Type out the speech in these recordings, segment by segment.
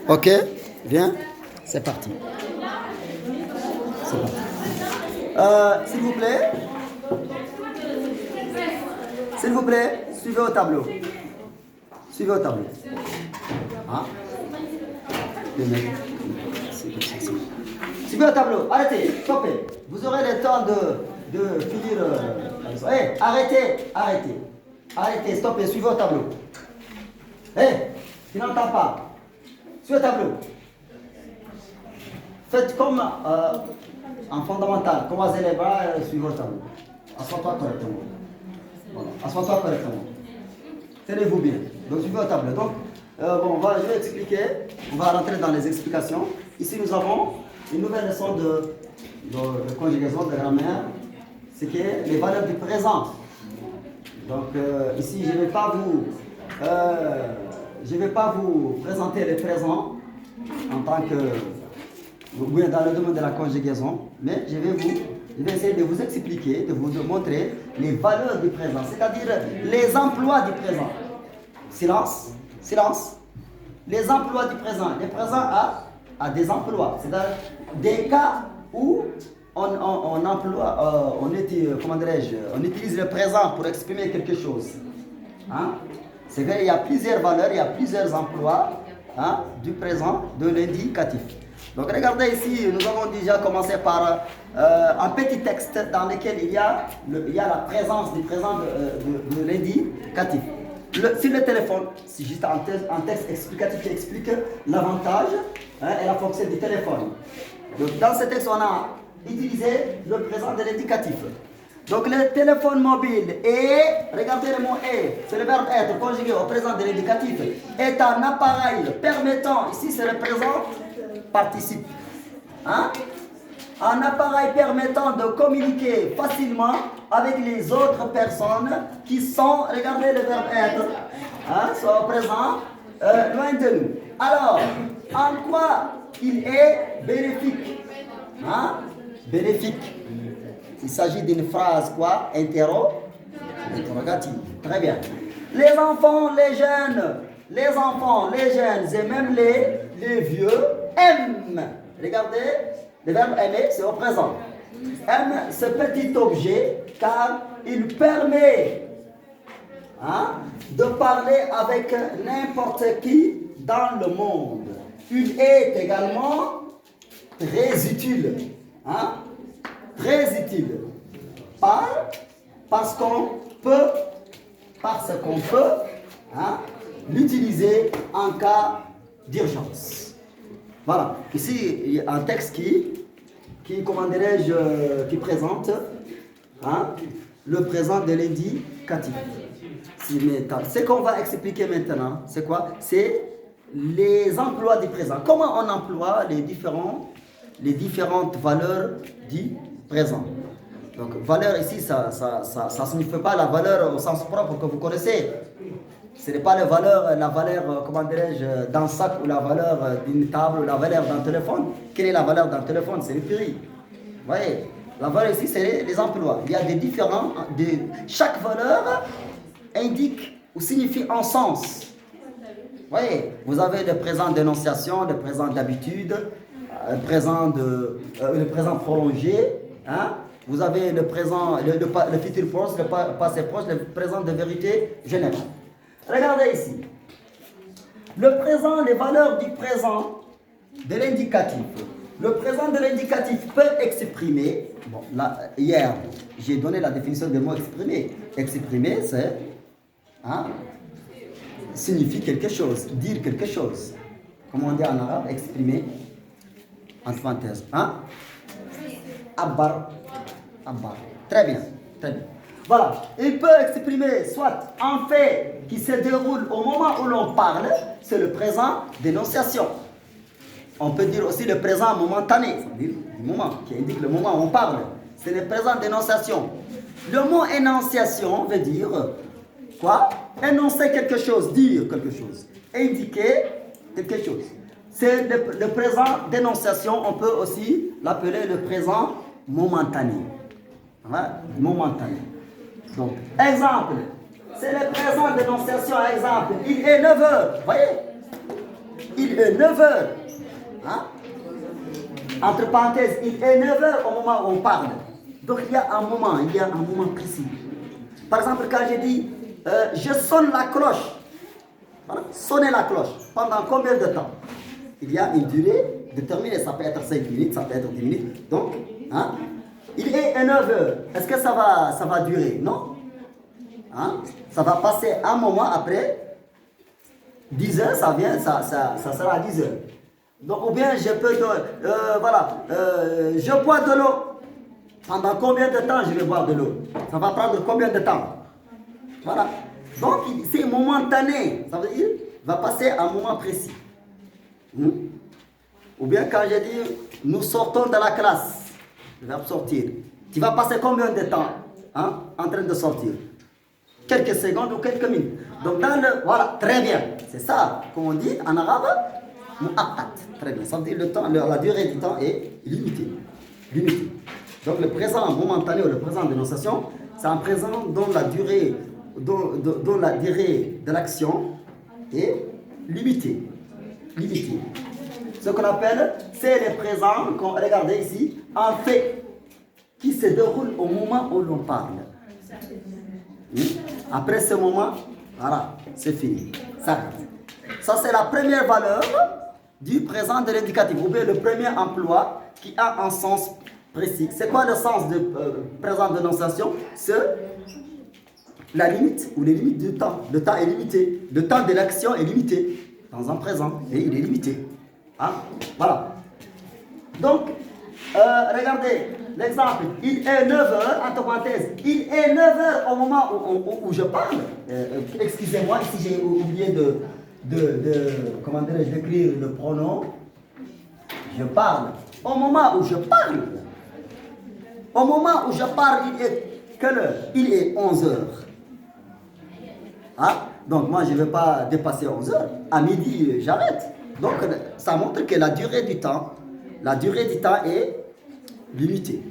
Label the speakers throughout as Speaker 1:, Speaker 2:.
Speaker 1: Ok, bien, c'est parti. C'est parti. S'il vous plaît, suivez au tableau. Suivez au tableau. Hein? Suivez au tableau. Arrêtez, stoppez. Vous aurez le temps de finir la leçon. Hey, arrêtez, stoppez, suivez au tableau. Hey, tu n'entends pas. Suivez au tableau. Faites comme en fondamental. Croisez les bras et suivez au tableau. Assois-toi correctement. Voilà. Assois-toi correctement. Tenez-vous bien. Donc, suivez au tableau. Donc, je vais expliquer. On va rentrer dans les explications. Ici, nous avons une nouvelle leçon de conjugaison de grammaire. C'est que les valeurs du présent. Donc, ici, je ne vais pas vous présenter le présent en tant que dans le domaine de la conjugaison, mais je vais essayer de vous expliquer, de vous montrer les valeurs du présent, c'est-à-dire les emplois du présent. Silence. Les emplois du présent. Le présent a des emplois, c'est-à-dire des cas où on emploie, on utilise le présent pour exprimer quelque chose. Hein? C'est qu'il y a plusieurs valeurs, il y a plusieurs emplois du présent, de l'indicatif. Donc regardez ici, nous avons déjà commencé par un petit texte dans lequel il y a la présence du présent de l'indicatif. Sur le téléphone, c'est juste un texte explicatif qui explique l'avantage et la fonction du téléphone. Donc dans ce texte, on a utilisé le présent de l'indicatif. Donc le téléphone mobile est, regardez le mot est, c'est le verbe être conjugué au présent de l'indicatif, est un appareil permettant, ici c'est le présent participe, un appareil permettant de communiquer facilement avec les autres personnes qui sont, regardez le verbe être, soit au présent, loin de nous. Alors, en quoi il est bénéfique? Bénéfique. Il s'agit d'une phrase quoi? Interrogative. Très bien. Les enfants, les jeunes et même les vieux aiment. Regardez, le verbe aimer, c'est au présent. Aime ce petit objet car il permet de parler avec n'importe qui dans le monde. Il est également très utile. Très utile. Parce qu'on peut l'utiliser en cas d'urgence. Voilà. Ici, il y a un texte qui présente le présent de l'indicatif. Ce qu'on va expliquer maintenant, c'est quoi? C'est les emplois du présent. Comment on emploie les différentes valeurs du présent. Donc, valeur ici, ça ne signifie pas la valeur au sens propre que vous connaissez. Ce n'est pas la valeur, d'un sac ou la valeur d'une table ou la valeur d'un téléphone. Quelle est la valeur d'un téléphone? C'est une prix. Vous voyez, la valeur ici, c'est les emplois. Il y a chaque valeur indique ou signifie un sens. Vous voyez, vous avez le présent d'énonciation, le présent d'habitude, le présent prolongé. Vous avez le présent, le futur proche, le passé proche, le présent de vérité générale. Regardez ici. Le présent, les valeurs du présent de l'indicatif. Le présent de l'indicatif peut exprimer, hier, j'ai donné la définition du mot exprimer. Exprimer, c'est, signifie quelque chose, dire quelque chose. Comment on dit en arabe, exprimer, entre parenthèses, Abbar. Très bien. Voilà. Il peut exprimer soit un fait qui se déroule au moment où l'on parle, c'est le présent d'énonciation. On peut dire aussi le présent momentané, c'est-à-dire le moment qui indique le moment où on parle. C'est le présent d'énonciation. Le mot énonciation veut dire quoi? Énoncer quelque chose, dire quelque chose, indiquer quelque chose. C'est le présent d'énonciation, on peut aussi l'appeler le présent momentané. Momentané. Donc, exemple, c'est le présent d'énonciation, exemple. Il est 9h, voyez? Il il est 9 heures. Hein? Entre parenthèses, il est 9 heures au moment où on parle. Donc il y a un moment précis. Par exemple, quand je dis je sonne la cloche, voilà, sonner la cloche, pendant combien de temps? Il y a une durée déterminée, ça peut être 5 minutes, ça peut être 10 minutes. Donc, hein, il est 9 heures. Est-ce que ça va durer? Non. Hein? Ça va passer un moment après. 10 heures, ça sera 10 heures. Donc, ou bien je peux, je bois de l'eau. Pendant combien de temps je vais boire de l'eau? Ça va prendre combien de temps? Voilà. Donc, c'est momentané. Ça veut dire, va passer un moment précis. Ou bien quand je dis, nous sortons de la classe, je vais sortir. Tu vas passer combien de temps en train de sortir? Quelques secondes ou quelques minutes. Donc, voilà, très bien. C'est ça qu'on dit en arabe, mu'aqqat. Très bien. Ça veut dire le temps, la durée du temps est limitée. Donc, le présent momentané ou le présent d'énonciation, c'est un présent dont la durée de l'action est limitée. Ce qu'on appelle, c'est les présents, regardez ici, un fait qui se déroule au moment où l'on parle. Après ce moment, voilà, c'est fini. Ça, c'est la première valeur du présent de l'indicatif, ou bien le premier emploi qui a un sens précis. C'est quoi le sens de présent d'énonciation? C'est la limite ou les limites du temps. Le temps est limité. Le temps de l'action est limité dans un présent et il est limité. Voilà. Donc, regardez l'exemple. Il est 9 heures, entre parenthèses. Il est 9 heures au moment où je parle. Excusez-moi, ici j'ai oublié d'écrire le pronom. Je parle. Au moment où je parle. Au moment où je parle, il est quelle heure? Il est 11 heures. Donc moi, je ne vais pas dépasser 11 heures. À midi, j'arrête. Donc, ça montre que la durée du temps est limitée.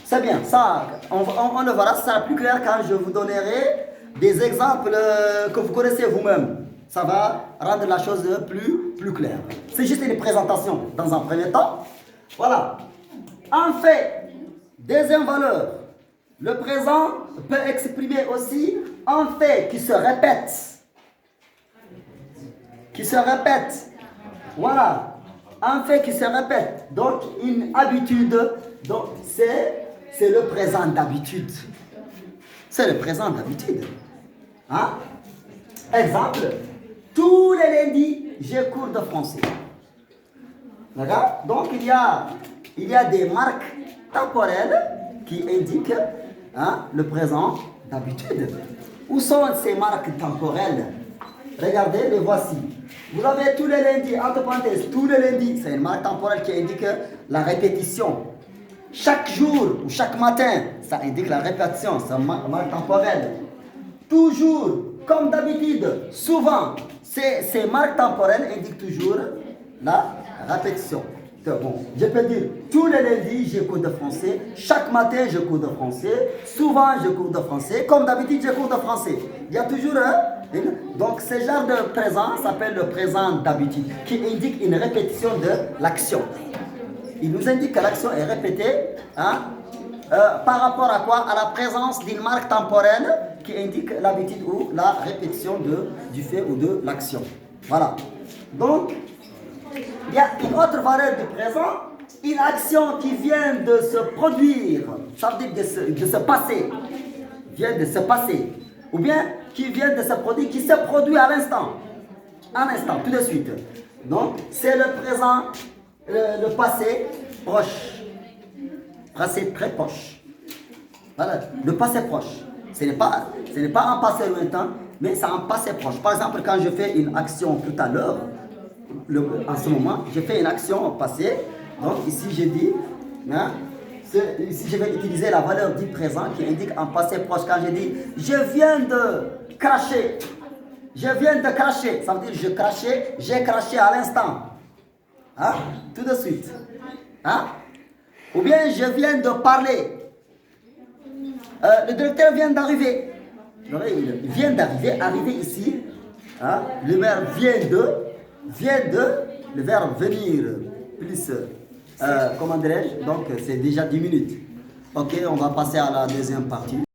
Speaker 1: C'est bien, ça, on le verra, ça sera plus clair quand je vous donnerai des exemples que vous connaissez vous-même. Ça va rendre la chose plus claire. C'est juste une présentation dans un premier temps. Voilà. En fait, deuxième valeur, le présent peut exprimer aussi un fait qui se répète. Voilà, un fait qui se répète, donc une habitude, donc c'est le présent d'habitude. C'est le présent d'habitude. Exemple, tous les lundis, j'ai cours de français. D'accord? Donc il y a des marques temporelles qui indiquent le présent d'habitude. Où sont ces marques temporelles? Regardez, les voici. Vous avez tous les lundis, entre parenthèses, tous les lundis, c'est une marque temporelle qui indique la répétition. Chaque jour ou chaque matin, ça indique la répétition, c'est une marque temporelle. Toujours, comme d'habitude, souvent, ces marques temporelles indiquent toujours la répétition. Bon, je peux dire, tous les lundis, j'ai cours de français. Chaque matin, je cours de français. Souvent, je cours de français. Comme d'habitude, je cours de français. Il y a toujours donc, ce genre de présent s'appelle le présent d'habitude, qui indique une répétition de l'action. Il nous indique que l'action est répétée par rapport à quoi? À la présence d'une marque temporelle qui indique l'habitude ou la répétition du fait ou de l'action. Voilà. Donc, il y a une autre valeur du présent, une action qui vient de se produire, ça veut dire de se passer, vient de se passer, ou bien qui vient de se produire, qui se produit à l'instant, tout de suite. Donc, c'est le présent, le passé proche, passé très proche. Voilà, le passé proche. Ce n'est pas un passé lointain, mais c'est un passé proche. Par exemple, quand je fais une action tout à l'heure, en ce moment, j'ai fait une action passée. Donc ici, j'ai dit, ici je vais utiliser la valeur du présent qui indique un passé proche. Quand je dis, je viens de cracher. Ça veut dire j'ai craché à l'instant. Tout de suite. Ou bien je viens de parler. Le directeur vient d'arriver. Il vient d'arriver, arriver ici. Le maire vient de le verbe venir plus, comment dirais-je, donc c'est déjà 10 minutes. Ok, on va passer à la deuxième partie.